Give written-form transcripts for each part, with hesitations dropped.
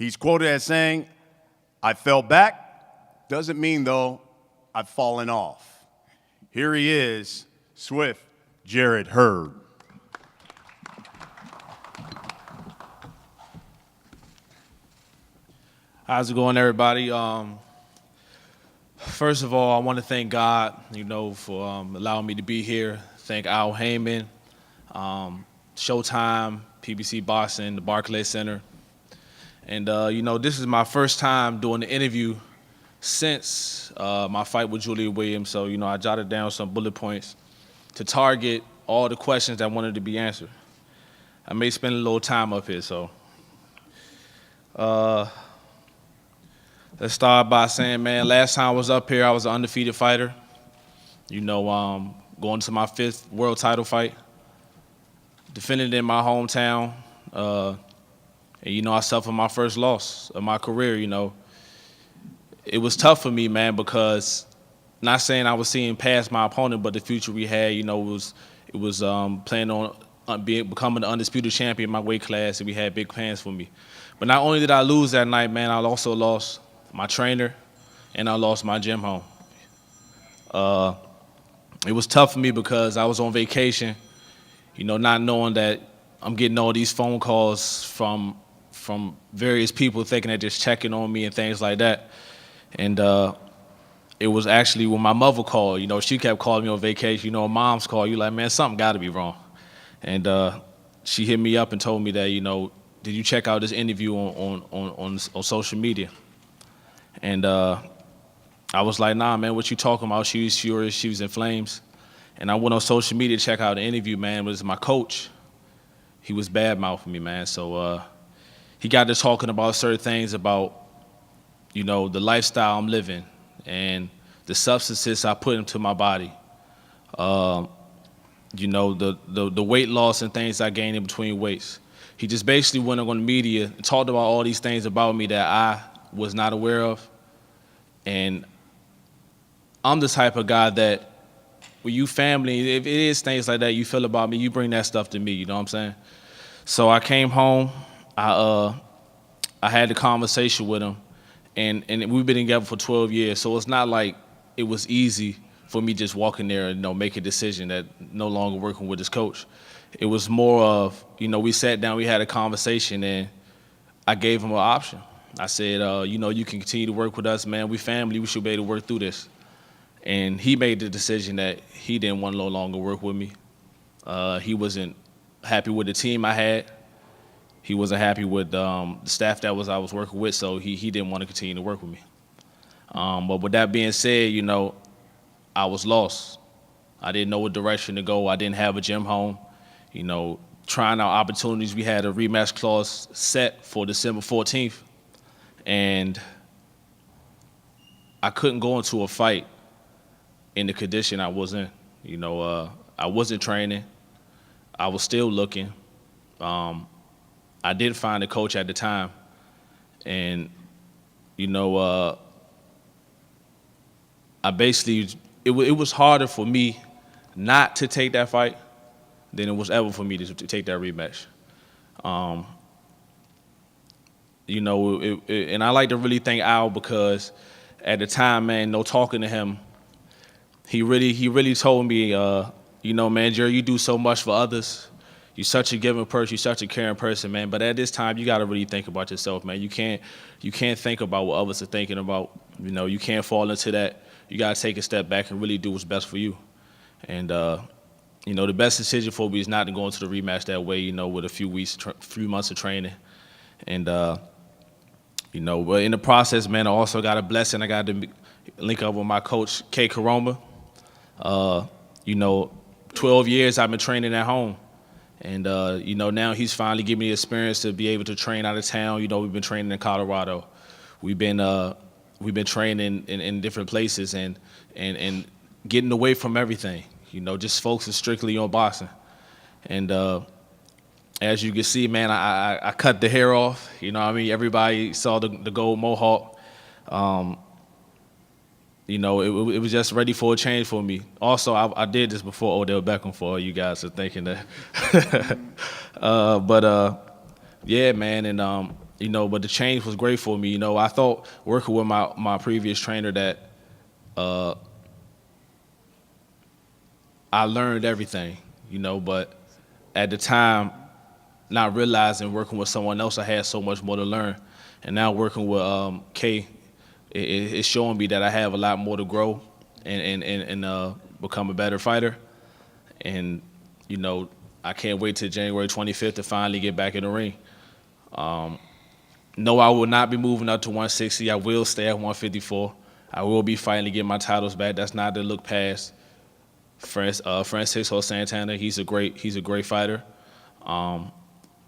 He's quoted as saying, "I fell back, doesn't mean, though, I've fallen off." Here he is, Swift Jarrett Hurd. How's it going, everybody? First of all, I want to thank God, for allowing me to be here. Thank Al Heyman, Showtime, PBC Boston, the Barclays Center. And, this is my first time doing the interview since my fight with Julia Williams. So, I jotted down some bullet points to target all the questions that wanted to be answered. I may spend a little time up here, so. Let's start by saying, man, last time I was up here, I was an undefeated fighter. Going to my 5th world title fight. Defended in my hometown. And, I suffered my first loss of my career, It was tough for me, man, because not saying I was seeing past my opponent, but the future we had, it was planning on becoming the undisputed champion in my weight class, and we had big plans for me. But not only did I lose that night, man, I also lost my trainer, and I lost my gym home. It was tough for me because I was on vacation, not knowing that I'm getting all these phone calls from various people thinking they're just checking on me and things like that. And it was actually when my mother called, she kept calling me on vacation. Mom's call, you like, man, something got to be wrong. And she hit me up and told me that, did you check out this interview on social media? And I was like, nah, man, what you talking about? She was furious. She was in flames. And I went on social media to check out the interview, man. It was my coach. He was bad-mouthing me, man. So he got to talking about certain things about, the lifestyle I'm living and the substances I put into my body. The weight loss and things I gained in between weights. He just basically went on the media and talked about all these things about me that I was not aware of. And I'm the type of guy that when you family, if it is things like that you feel about me, you bring that stuff to me, you know what I'm saying? So I came home, I had the conversation with him, and we've been together for 12 years, so it's not like it was easy for me just walking there and make a decision that no longer working with this coach. It was more of, we sat down, we had a conversation, and I gave him an option. I said, you can continue to work with us, man. We family. We should be able to work through this. And he made the decision that he didn't want to no longer work with me. He wasn't happy with the team I had. He wasn't happy with the staff I was working with, so he didn't want to continue to work with me. But with that being said, I was lost. I didn't know what direction to go. I didn't have a gym home. Trying out opportunities. We had a rematch clause set for December 14th. And I couldn't go into a fight in the condition I was in. I wasn't training. I was still looking. I did find a coach at the time. And, I basically, it was harder for me not to take that fight than it was ever for me to take that rematch. And I like to really thank Al because at the time, man, talking to him, he really told me, man, Jerry, you do so much for others. You're such a giving person. You're such a caring person, man. But at this time, you got to really think about yourself, man. You can't think about what others are thinking about. You can't fall into that. You got to take a step back and really do what's best for you. And the best decision for me is not to go into the rematch that way. With a few months of training, and. But in the process, man, I also got a blessing. I got to link up with my coach, K. Karoma. 12 years I've been training at home. And, now he's finally giving me the experience to be able to train out of town. We've been training in Colorado. We've been training in different places and getting away from everything. Just focusing strictly on boxing. And as you can see, man, I cut the hair off. Everybody saw the gold mohawk. It was just ready for a change for me. Also, I did this before Odell Beckham for all you guys are thinking that. Yeah, man, and but the change was great for me. I thought working with my previous trainer that I learned everything, but at the time, not realizing working with someone else, I had so much more to learn. And now working with Kay, it's showing me that I have a lot more to grow and become a better fighter. And, I can't wait till January 25th to finally get back in the ring. No, I will not be moving up to 160. I will stay at 154. I will be fighting to get my titles back. That's not to look past Francisco Santana. He's a great fighter.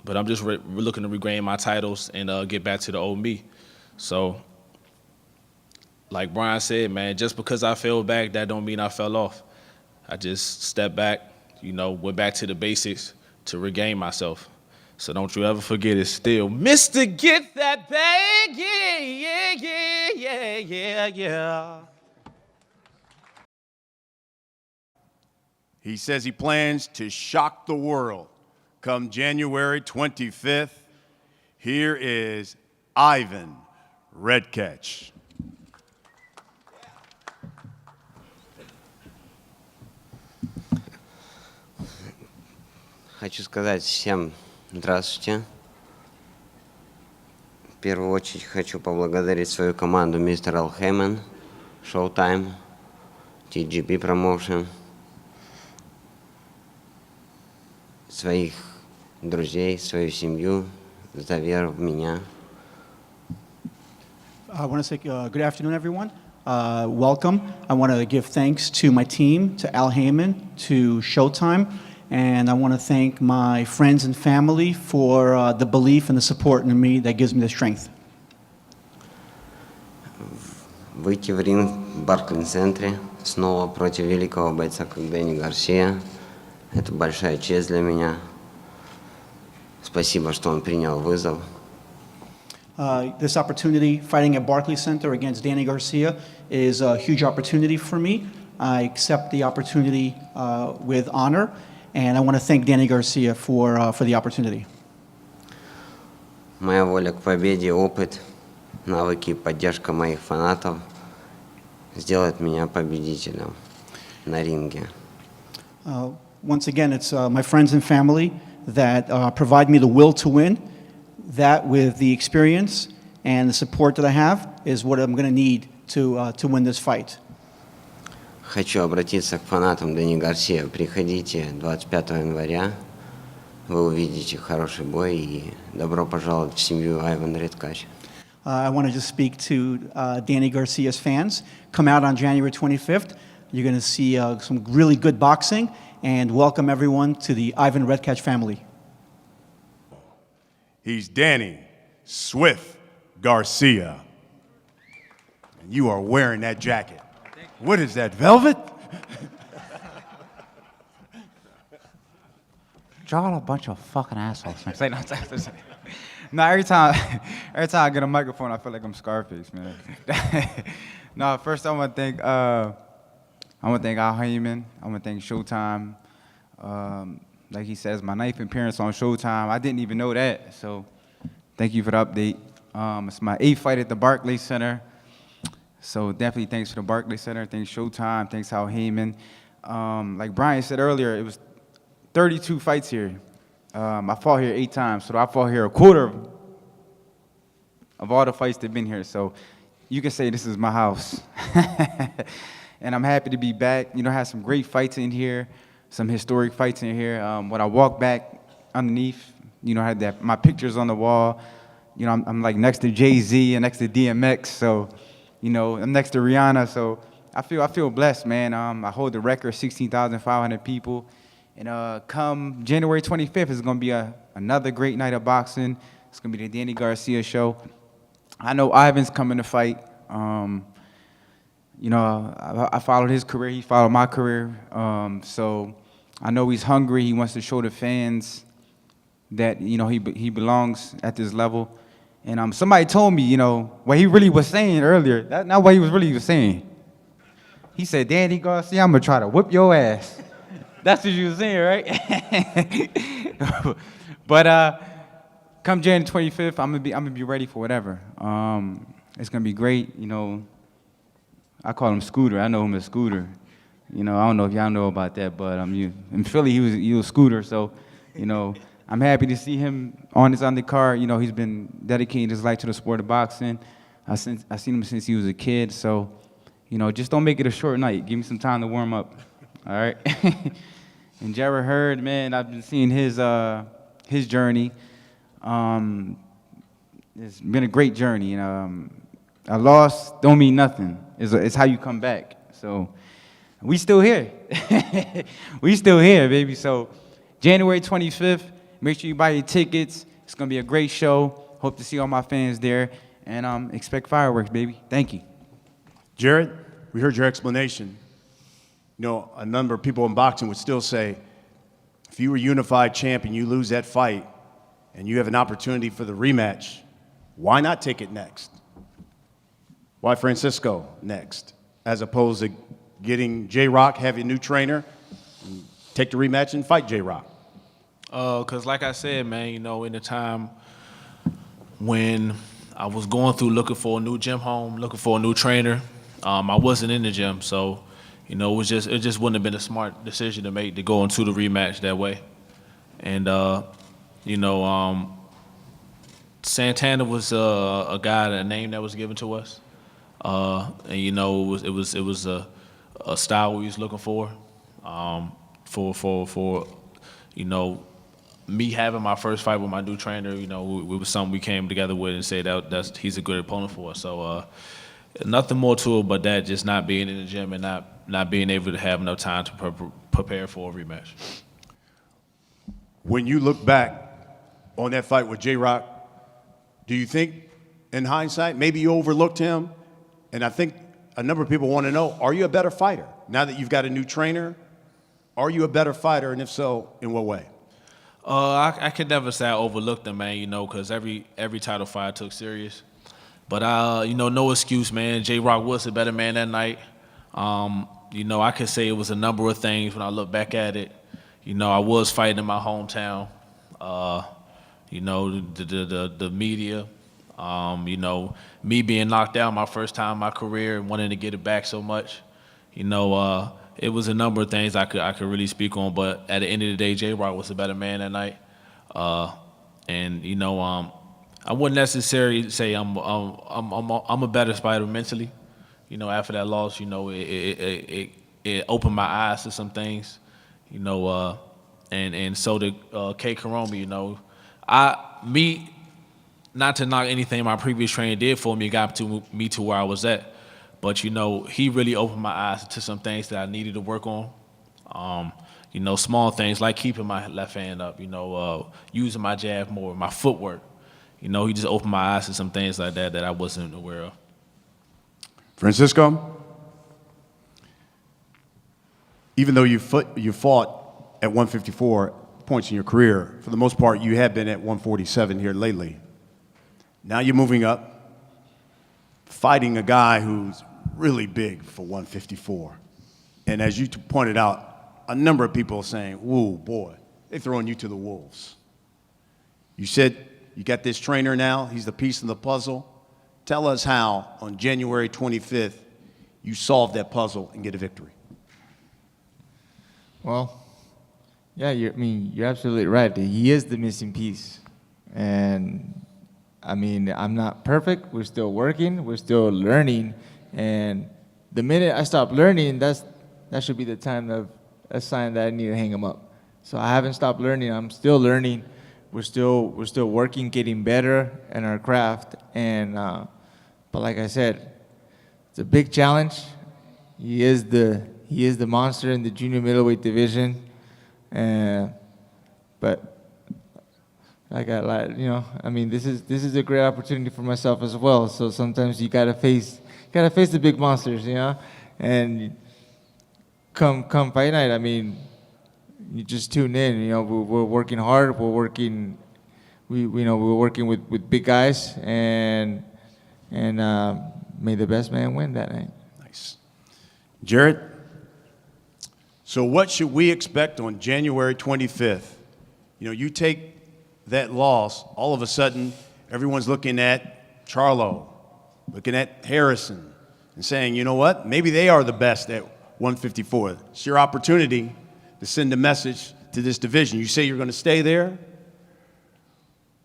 But I'm just looking to regain my titles and get back to the old me. So, like Brian said, man, just because I fell back, that don't mean I fell off. I just stepped back, went back to the basics to regain myself. So don't you ever forget it's still Mr. Get That Bag, yeah. He says he plans to shock the world come January 25th. Here is Ivan Redkach. Хочу сказать всем здравствуйте. В первую очередь хочу поблагодарить свою команду мистер Al Heyman, Showtime, TGP Promotion, своих друзей, свою семью за веру в меня. I want to say good afternoon, everyone. Welcome. I want to give thanks to my team, to Al Heyman, to Showtime, and I want to thank my friends and family for the belief and the support in me that gives me the strength. Выйти в ринг в Барклey-центре снова против великого бойца, как Дэнни Гарсия. Это большая честь для меня. Спасибо, что он принял вызов. This opportunity, fighting at Barclays Center against Danny Garcia, is a huge opportunity for me. I accept the opportunity with honor, and I want to thank Danny Garcia for the opportunity. Моя воля к победе, опыт, навыки и поддержка моих фанатов сделает меня победителем на ринге. Once again, it's my friends and family that provide me the will to win. That, with the experience and the support that I have, is what I'm going to need to win this fight. Хочу обратиться к фанатам Дэнни Гарсия. Приходите 25 января, вы увидите хороший бой, и добро пожаловать в семью Ivan Redkach. I want to just speak to Danny Garcia's fans. Come out on January 25th. You're going to see some really good boxing, and welcome everyone to the Ivan Redkach family. He's Danny Swift Garcia. And you are wearing that jacket. What is that, velvet? Y'all a bunch of fucking assholes, man. No, every time I get a microphone, I feel like I'm Scarface, man. No, first I want to thank Al Heyman. I want to thank Showtime. Like he says, my 9th appearance on Showtime. I didn't even know that, so thank you for the update. It's my 8th fight at the Barclays Center, so definitely thanks for the Barclays Center. Thanks Showtime. Thanks Al Heyman. Like Brian said earlier, it was 32 fights here. I fought here 8 times, so I fought here a quarter of all the fights that have been here. So you can say this is my house. And I'm happy to be back. I had some great fights in here, some historic fights in here. When I walked back underneath, I had my pictures on the wall. I'm like next to Jay-Z and next to DMX, so, I'm next to Rihanna, so I feel blessed, man. I hold the record, 16,500 people. And come January 25th, it's going to be another great night of boxing. It's going to be the Danny Garcia show. I know Ivan's coming to fight. I followed his career. He followed my career. So I know he's hungry. He wants to show the fans that, he belongs at this level. And somebody told me, what he really was saying earlier. That's not what he was really saying. He said, Danny Garcia, I'm going to try to whip your ass. That's what you were saying, right? But come January 25th, I'm gonna be ready for whatever. It's gonna be great. You know, I call him Scooter. I know him as Scooter. You know, I don't know if y'all know about that, but in Philly he was Scooter. So, you know, I'm happy to see him on his undercard. You know, he's been dedicating his life to the sport of boxing. I've seen him since he was a kid. So, you know, just don't make it a short night. Give me some time to warm up. All right. And Jarrett Hurd, man, I've been seeing his journey. It's been a great journey. You know, a loss don't mean nothing. It's how you come back. So we still here. We still here, baby. So January 25th, make sure you buy your tickets. It's gonna be a great show. Hope to see all my fans there, and expect fireworks, baby. Thank you. Jarrett, we heard your explanation. You know, a number of people in boxing would still say, if you were unified champion, you lose that fight, and you have an opportunity for the rematch, why not take it next? Why Francisco next, as opposed to getting J-Rock, have a new trainer, and take the rematch and fight J-Rock? Because like I said, man, you know, in the time when I was going through looking for a new gym home, looking for a new trainer, I wasn't in the gym, so, you know, it just wouldn't have been a smart decision to make to go into the rematch that way. And, you know, Santana was a guy, a name that was given to us. And you know, it was a style we was looking for you know, me having my first fight with my new trainer. You know, it was something we came together with and said he's a good opponent for us. So nothing more to it but that, just not being in the gym and not being able to have enough time to prepare for a rematch. When you look back on that fight with J-Rock, do you think, in hindsight, maybe you overlooked him? And I think a number of people want to know, are you a better fighter? Now that you've got a new trainer, are you a better fighter? And if so, in what way? I could never say I overlooked him, man, you know, because every title fight I took serious. But, you know, no excuse, man. J-Rock was a better man that night. You know, I could say it was a number of things when I look back at it. You know, I was fighting in my hometown. You know, the media. You know, me being knocked out my first time in my career and wanting to get it back so much, you know, it was a number of things I could really speak on. But at the end of the day, J-Rock was a better man that night, and you know, I wouldn't necessarily say I'm a better fighter mentally. You know, after that loss, you know, it opened my eyes to some things, you know, and so did K. Karomi. You know, not to knock anything my previous trainer did for me, got me to where I was at. But, you know, he really opened my eyes to some things that I needed to work on. You know, small things like keeping my left hand up, you know, using my jab more, my footwork. You know, he just opened my eyes to some things like that I wasn't aware of. Francisco, even though you fought at 154 points in your career, for the most part, you have been at 147 here lately. Now you're moving up, fighting a guy who's really big for 154. And as you pointed out, a number of people are saying, "Whoa, boy, they're throwing you to the wolves." You said you got this trainer now. He's the piece in the puzzle. Tell us how, on January 25th, you solve that puzzle and get a victory. Well, yeah, you're absolutely right. He is the missing piece. And I mean, I'm not perfect. We're still working. We're still learning. And the minute I stop learning, that should be the time of a sign that I need to hang him up. So I haven't stopped learning. I'm still learning. We're still working, getting better in our craft. And but like I said, it's a big challenge. He is the monster in the junior middleweight division. But you know, I mean, this is a great opportunity for myself as well. So sometimes you gotta face the big monsters, you know. And come fight night, I mean, you just tune in. You know, we're working hard. We're working with big guys, and may the best man win that night. Nice, Jarrett. So what should we expect on January 25th? You know, you take that loss, all of a sudden, everyone's looking at Charlo, looking at Harrison, and saying, you know what, maybe they are the best at 154. It's your opportunity to send a message to this division. You say you're going to stay there.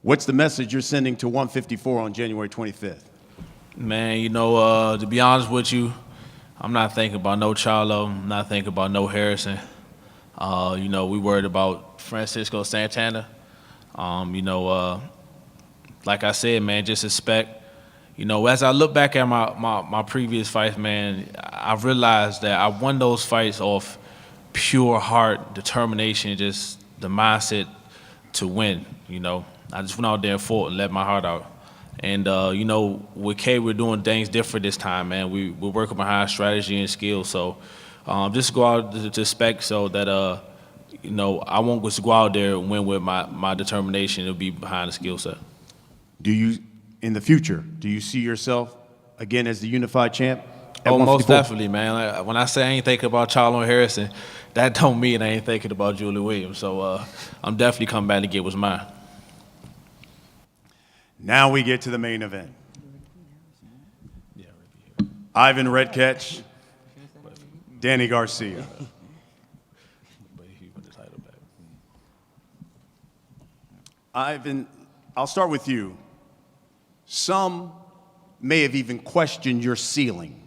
What's the message you're sending to 154 on January 25th? Man, to be honest with you, I'm not thinking about no Charlo. I'm not thinking about no Harrison. We worried about Francisco Santana. Like I said, man, just expect. As I look back at my previous fights, man, I realized that I won those fights off pure heart, determination, just the mindset to win. I just went out there and fought and let my heart out. And with K, we're doing things different this time, man. We're working behind strategy and skill. So just go out to expect so that I won't just go out there and win with my determination. It'll be behind the skill set. Do you, in the future, do you see yourself again as the unified champ? Oh, most definitely, man. Like, when I say I ain't thinking about Charlo and Harrison, that don't mean I ain't thinking about Julie Williams. So I'm definitely coming back to get what's mine. Now we get to the main event. Ivan Redkach, Danny Garcia. Ivan, I'll start with you. Some may have even questioned your ceiling.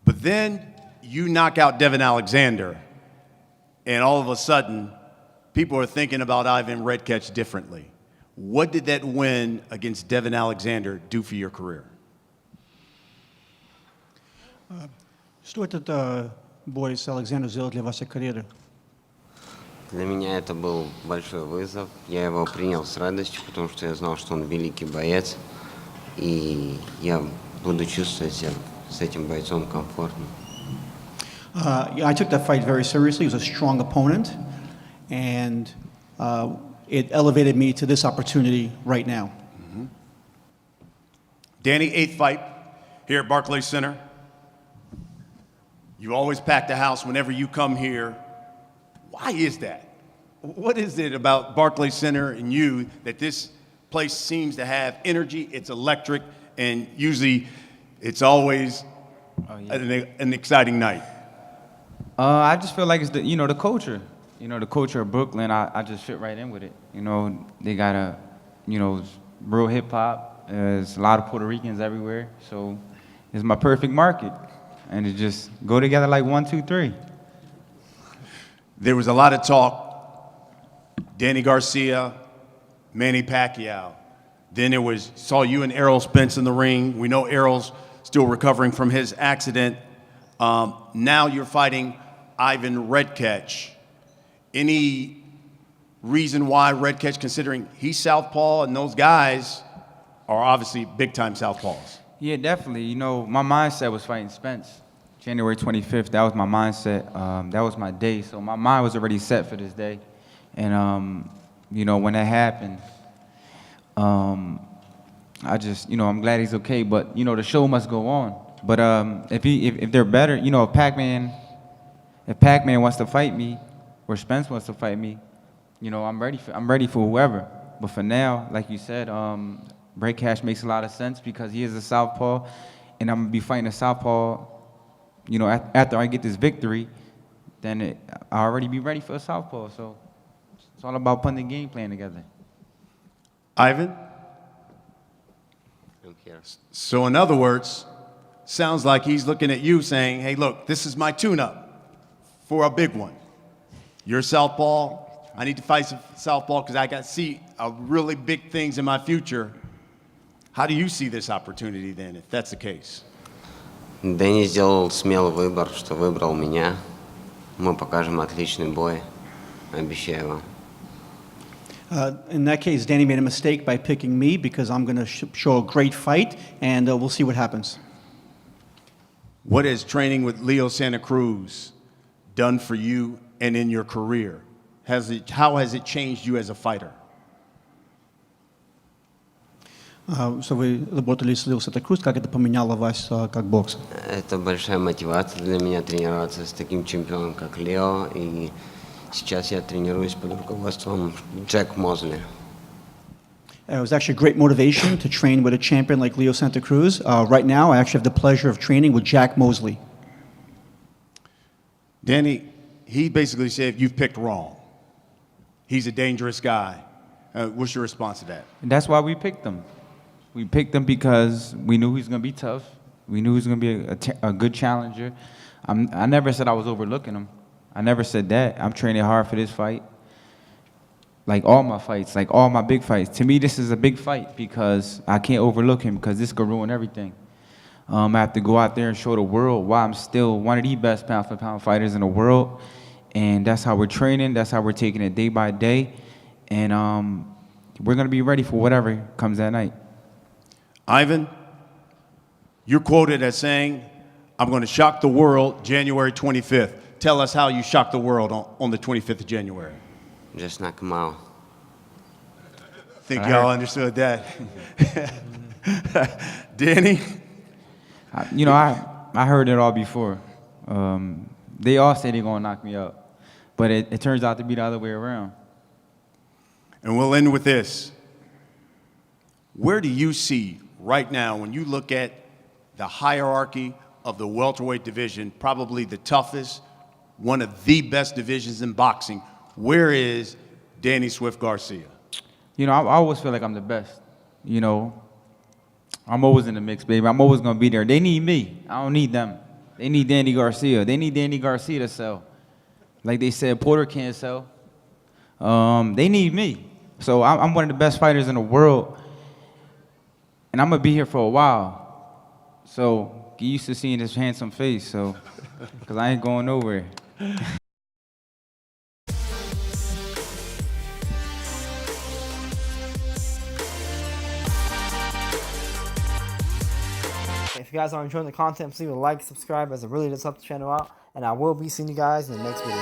But then you knock out Devin Alexander, and all of a sudden, people are thinking about Ivan Redkach differently. What did that win against Devin Alexander do for your career? Что этот бой с Александром сделал для вашей карьеры? Для меня это был большой вызов. Я его принял с радостью, потому что я знал, что он великий боец. И я буду чувствовать себя с этим бойцом комфортно. I took that fight very seriously. He was a strong opponent, and it elevated me to this opportunity right now. Mm-hmm. Danny, 8th fight here at Barclays Center. You always pack the house whenever you come here. Why is that? What is it about Barclays Center and you that this place seems to have energy, it's electric, and usually it's always an exciting night? I just feel like it's the culture. The culture of Brooklyn, I just fit right in with it. They got real hip hop. There's a lot of Puerto Ricans everywhere. So it's my perfect market. And it just go together like 1, 2, 3. There was a lot of talk. Danny Garcia, Manny Pacquiao. Then saw you and Errol Spence in the ring. We know Errol's still recovering from his accident. Now you're fighting Ivan Redkach. Any reason why Redkach, considering he's southpaw and those guys are obviously big-time southpaws? Yeah, definitely. My mindset was fighting Spence. January 25th, that was my mindset. That was my day. So my mind was already set for this day. And, when that happened, I just, I'm glad he's okay. But, the show must go on. But if they're better, if Pac-Man wants to fight me or Spence wants to fight me, I'm ready for whoever. But for now, like you said, Redkach makes a lot of sense because he is a southpaw, and I'm gonna be fighting a southpaw. After I get this victory, then I'll already be ready for a southpaw. So it's all about putting the game plan together. Ivan? I'm here. So in other words, sounds like he's looking at you saying, hey, look, this is my tune-up for a big one. You're southpaw. I need to fight some southpaw because I got to see really big things in my future. How do you see this opportunity then, if that's the case? Дэнни сделал смелый выбор, что выбрал меня. Мы покажем отличный бой, обещаю вам. In that case, Danny made a mistake by picking me because I'm going to show a great fight, and we'll see what happens. What has training with Leo Santa Cruz done for you and in your career? How has it changed you as a fighter? So вы работали с Лео Санта Крус, как это поменяло вас как бокс? Это большая мотивация для меня тренироваться с таким чемпионом, как Лео. И Сейчас я тренируюсь под руководством Джек Мозли. It was actually great motivation to train with a champion like Leo Santa Cruz. Right now, I actually have the pleasure of training with Jack Mosley. Danny, he basically said you've picked wrong. He's a dangerous guy. What's your response to that? And that's why we picked him. We picked him because we knew he was going to be tough. We knew he was going to be a good challenger. I never said I was overlooking him. I never said that. I'm training hard for this fight. Like all my fights, like all my big fights. To me, this is a big fight because I can't overlook him because this could ruin everything. I have to go out there and show the world why I'm still one of the best pound-for-pound fighters in the world. And that's how we're training. That's how we're taking it day by day. And we're going to be ready for whatever comes that night. Ivan, you're quoted as saying, I'm going to shock the world January 25th. Tell us how you shocked the world on the 25th of January. Just knock him out. Think y'all understood that. Danny? I heard it all before. They all say they're going to knock me out. But it turns out to be the other way around. And we'll end with this. Where do you see right now, when you look at the hierarchy of the welterweight division, probably the toughest, one of the best divisions in boxing, where is Danny Swift Garcia? I always feel like I'm the best. I'm always in the mix, baby. I'm always going to be there. They need me. I don't need them. They need Danny Garcia. They need Danny Garcia to sell. Like they said, Porter can't sell. They need me. So I'm one of the best fighters in the world. And I'm going to be here for a while. So get used to seeing this handsome face, so, because I ain't going nowhere. If you guys are enjoying the content, please leave a like, subscribe, as it really does help the channel out. And I will be seeing you guys in the next video.